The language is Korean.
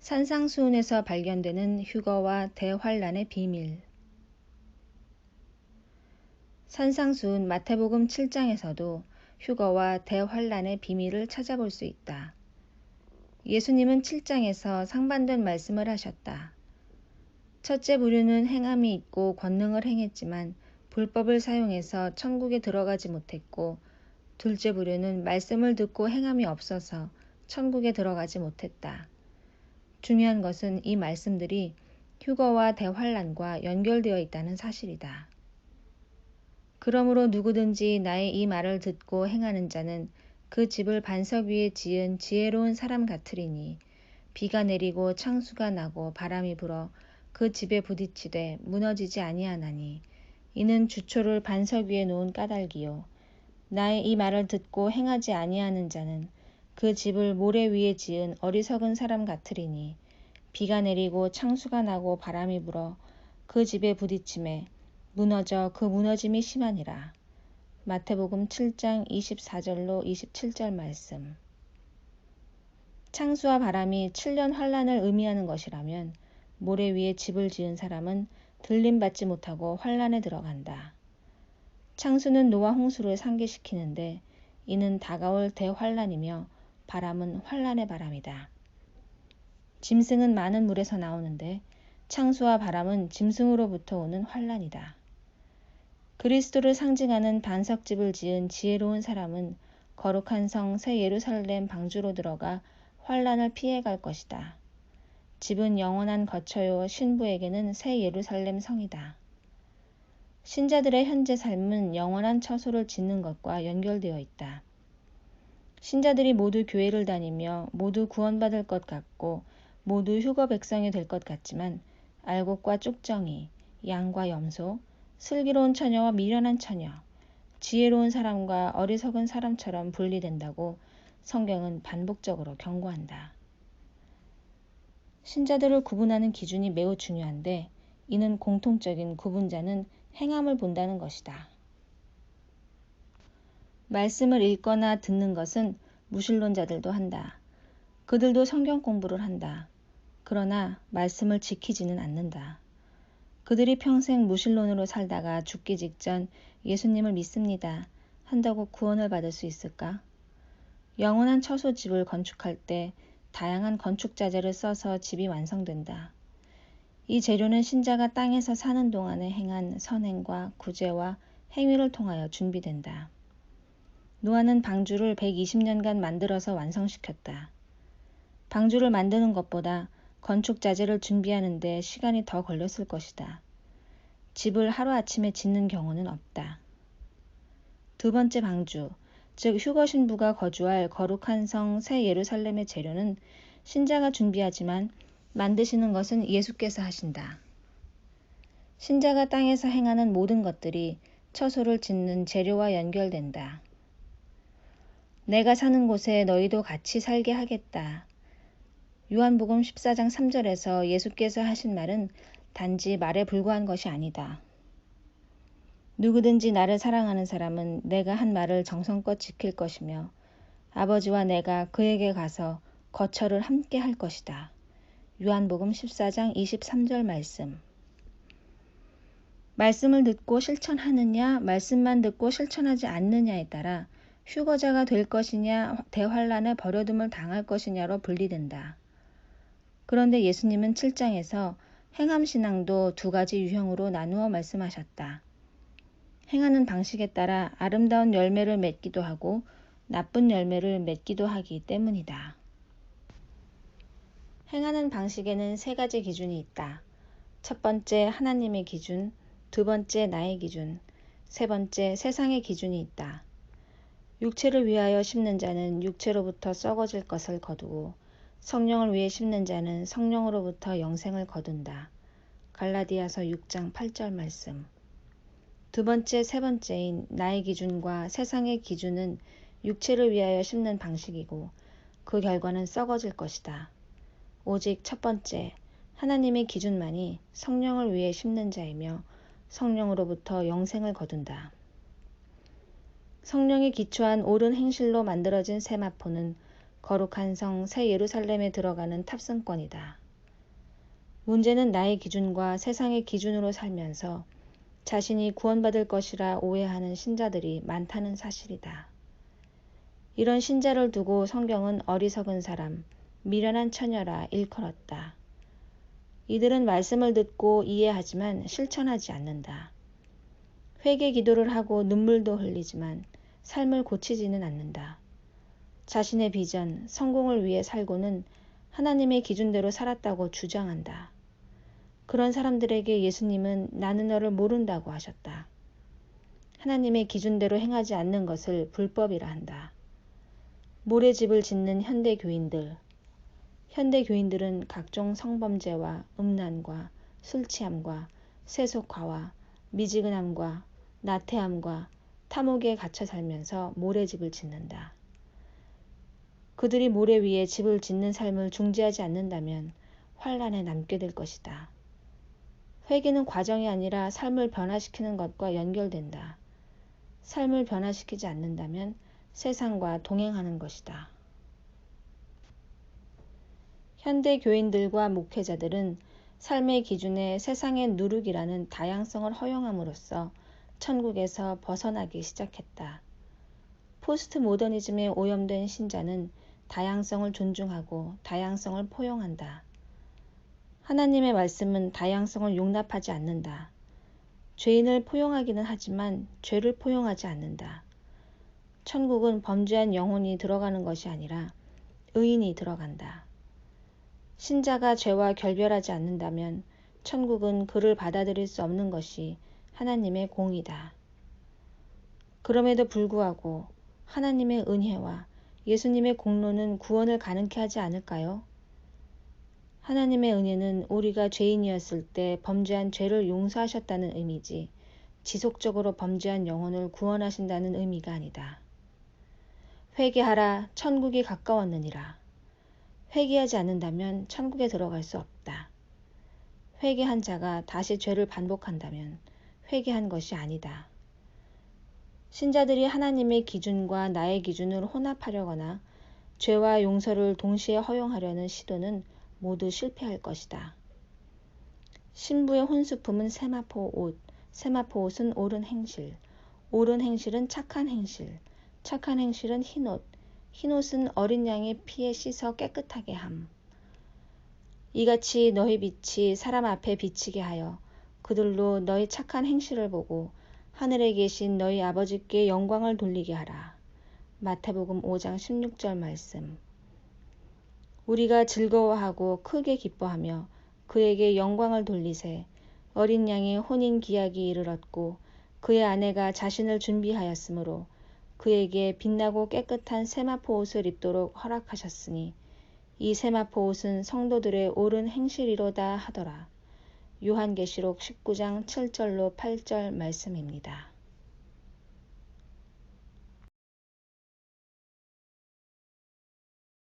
산상수훈에서 발견되는 휴거와 대환란의 비밀. 산상수훈 마태복음 7장에서도 휴거와 대환란의 비밀을 찾아볼 수 있다. 예수님은 7장에서 상반된 말씀을 하셨다. 첫째 부류는 행함이 있고 권능을 행했지만 불법을 사용해서 천국에 들어가지 못했고, 둘째 부류는 말씀을 듣고 행함이 없어서 천국에 들어가지 못했다. 중요한 것은 이 말씀들이 휴거와 대환란과 연결되어 있다는 사실이다. 그러므로 누구든지 나의 이 말을 듣고 행하는 자는 그 집을 반석 위에 지은 지혜로운 사람 같으리니, 비가 내리고 창수가 나고 바람이 불어 그 집에 부딪히되 무너지지 아니하나니, 이는 주초를 반석 위에 놓은 까닭이요. 나의 이 말을 듣고 행하지 아니하는 자는 그 집을 모래 위에 지은 어리석은 사람 같으리니, 비가 내리고 창수가 나고 바람이 불어 그 집에 부딪힘에 무너져 그 무너짐이 심하니라. 마태복음 7장 24절로 27절 말씀. 창수와 바람이 7년 환란을 의미하는 것이라면, 모래 위에 집을 지은 사람은 들림받지 못하고 환란에 들어간다. 창수는 노아 홍수를 상기시키는데, 이는 다가올 대환란이며 바람은 환란의 바람이다. 짐승은 많은 물에서 나오는데, 창수와 바람은 짐승으로부터 오는 환란이다. 그리스도를 상징하는 반석집을 지은 지혜로운 사람은 거룩한 성 새 예루살렘 방주로 들어가 환란을 피해갈 것이다. 집은 영원한 거처요, 신부에게는 새 예루살렘 성이다. 신자들의 현재 삶은 영원한 처소를 짓는 것과 연결되어 있다. 신자들이 모두 교회를 다니며 모두 구원받을 것 같고 모두 휴거 백성이 될 것 같지만, 알곡과 쭉정이, 양과 염소, 슬기로운 처녀와 미련한 처녀, 지혜로운 사람과 어리석은 사람처럼 분리된다고 성경은 반복적으로 경고한다. 신자들을 구분하는 기준이 매우 중요한데, 이는 공통적인 구분자는 행함을 본다는 것이다. 말씀을 읽거나 듣는 것은 무신론자들도 한다. 그들도 성경 공부를 한다. 그러나 말씀을 지키지는 않는다. 그들이 평생 무신론으로 살다가 죽기 직전 예수님을 믿습니다 한다고 구원을 받을 수 있을까? 영원한 처소집을 건축할 때 다양한 건축 자재를 써서 집이 완성된다. 이 재료는 신자가 땅에서 사는 동안에 행한 선행과 구제와 행위를 통하여 준비된다. 노아는 방주를 120년간 만들어서 완성시켰다. 방주를 만드는 것보다 건축 자재를 준비하는 데 시간이 더 걸렸을 것이다. 집을 하루아침에 짓는 경우는 없다. 두 번째 방주, 즉 휴거 신부가 거주할 거룩한 성 새 예루살렘의 재료는 신자가 준비하지만 만드시는 것은 예수께서 하신다. 신자가 땅에서 행하는 모든 것들이 처소를 짓는 재료와 연결된다. 내가 사는 곳에 너희도 같이 살게 하겠다. 요한복음 14장 3절에서 예수께서 하신 말은 단지 말에 불과한 것이 아니다. 누구든지 나를 사랑하는 사람은 내가 한 말을 정성껏 지킬 것이며, 아버지와 내가 그에게 가서 거처를 함께 할 것이다. 요한복음 14장 23절 말씀. 말씀을 듣고 실천하느냐, 말씀만 듣고 실천하지 않느냐에 따라 휴거자가 될 것이냐, 대환란에 버려둠을 당할 것이냐로 분리된다. 그런데 예수님은 7장에서 행함신앙도 두 가지 유형으로 나누어 말씀하셨다. 행하는 방식에 따라 아름다운 열매를 맺기도 하고 나쁜 열매를 맺기도 하기 때문이다. 행하는 방식에는 세 가지 기준이 있다. 첫 번째, 하나님의 기준, 두 번째, 나의 기준, 세 번째, 세상의 기준이 있다. 육체를 위하여 심는 자는 육체로부터 썩어질 것을 거두고, 성령을 위해 심는 자는 성령으로부터 영생을 거둔다. 갈라디아서 6장 8절 말씀. 두 번째, 세 번째인 나의 기준과 세상의 기준은 육체를 위하여 심는 방식이고, 그 결과는 썩어질 것이다. 오직 첫 번째, 하나님의 기준만이 성령을 위해 심는 자이며 성령으로부터 영생을 거둔다. 성령이 기초한 옳은 행실로 만들어진 세마포는 거룩한 성 새 예루살렘에 들어가는 탑승권이다. 문제는 나의 기준과 세상의 기준으로 살면서 자신이 구원받을 것이라 오해하는 신자들이 많다는 사실이다. 이런 신자를 두고 성경은 어리석은 사람, 미련한 처녀라 일컬었다. 이들은 말씀을 듣고 이해하지만 실천하지 않는다. 회개 기도를 하고 눈물도 흘리지만 삶을 고치지는 않는다. 자신의 비전, 성공을 위해 살고는 하나님의 기준대로 살았다고 주장한다. 그런 사람들에게 예수님은 나는 너를 모른다고 하셨다. 하나님의 기준대로 행하지 않는 것을 불법이라 한다. 모래집을 짓는 현대교인들. 현대교인들은 각종 성범죄와 음란과 술 취함과 세속화와 미지근함과 나태함과 탐욕에 갇혀 살면서 모래집을 짓는다. 그들이 모래 위에 집을 짓는 삶을 중지하지 않는다면 환란에 남게 될 것이다. 회개는 과정이 아니라 삶을 변화시키는 것과 연결된다. 삶을 변화시키지 않는다면 세상과 동행하는 것이다. 현대 교인들과 목회자들은 삶의 기준에 세상의 누룩이라는 다양성을 허용함으로써 천국에서 벗어나기 시작했다. 포스트 모더니즘에 오염된 신자는 다양성을 존중하고 다양성을 포용한다. 하나님의 말씀은 다양성을 용납하지 않는다. 죄인을 포용하기는 하지만 죄를 포용하지 않는다. 천국은 범죄한 영혼이 들어가는 것이 아니라 의인이 들어간다. 신자가 죄와 결별하지 않는다면 천국은 그를 받아들일 수 없는 것이 하나님의 공이다. 그럼에도 불구하고 하나님의 은혜와 예수님의 공로는 구원을 가능케 하지 않을까요? 하나님의 은혜는 우리가 죄인이었을 때 범죄한 죄를 용서하셨다는 의미지 지속적으로 범죄한 영혼을 구원하신다는 의미가 아니다. 회개하라 천국이 가까웠느니라. 회개하지 않는다면 천국에 들어갈 수 없다. 회개한 자가 다시 죄를 반복한다면 회개한 것이 아니다. 신자들이 하나님의 기준과 나의 기준을 혼합하려거나 죄와 용서를 동시에 허용하려는 시도는 모두 실패할 것이다. 신부의 혼수품은 세마포 옷, 세마포 옷은 옳은 행실, 옳은 행실은 착한 행실, 착한 행실은 흰옷, 흰옷은 어린 양의 피에 씻어 깨끗하게 함. 이같이 너희 빛이 사람 앞에 비치게 하여 그들로 너희 착한 행실을 보고 하늘에 계신 너희 아버지께 영광을 돌리게 하라. 마태복음 5장 16절 말씀. 우리가 즐거워하고 크게 기뻐하며 그에게 영광을 돌리세. 어린 양의 혼인 기약이 이르렀고 그의 아내가 자신을 준비하였으므로 그에게 빛나고 깨끗한 세마포 옷을 입도록 허락하셨으니 이 세마포 옷은 성도들의 옳은 행실이로다 하더라. 요한계시록 19장 7절로 8절 말씀입니다.